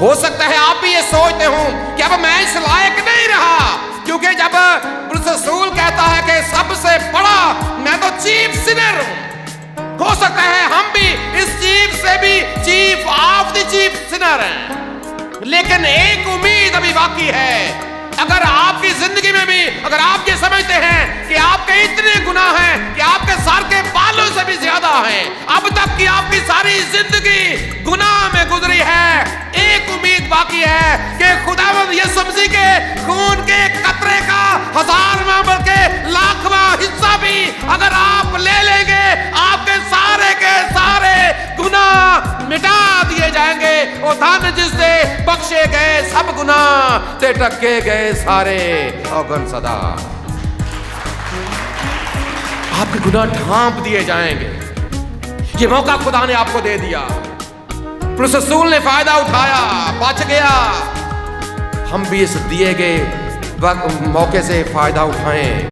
हो सकता है आप भी ये सोचते हो कि अब मैं इस लायक नहीं रहा, क्योंकि जब रसूल कहता है कि सबसे बड़ा मैं तो चीफ सिनर हूं, हो सकता है हम भी इस चीफ से भी chief of the chief Sinner हैं। लेकिन एक उम्मीद अभी बाकी है। अगर आपकी जिंदगी में भी अगर आप ये समझते हैं कि आपके इतने गुनाह हैं कि आपके सर के बालों से भी ज्यादा हैं, अब तक की आपकी सारी जिंदगी गुनाह में गुजरी है, एक उम्मीद बाकी है कि खुदावंद यीशु मसीह के खून के कतरे का 1000वां बल्कि लाखवां हिस्सा भी अगर आप ले लेंगे, आपके सारे के सारे गुनाह मिटा दिए जाएंगे। और धन जिससे बख्शे गए सब गुनाह ते टके गए सारे औगन सदा। आपके गुनाह ढांप दिए जाएंगे। ये मौका खुदा ने आपको दे दिया। रसूल ने फायदा उठाया, बच गया। हम भी इस दिए गए मौके से फायदा उठाएं।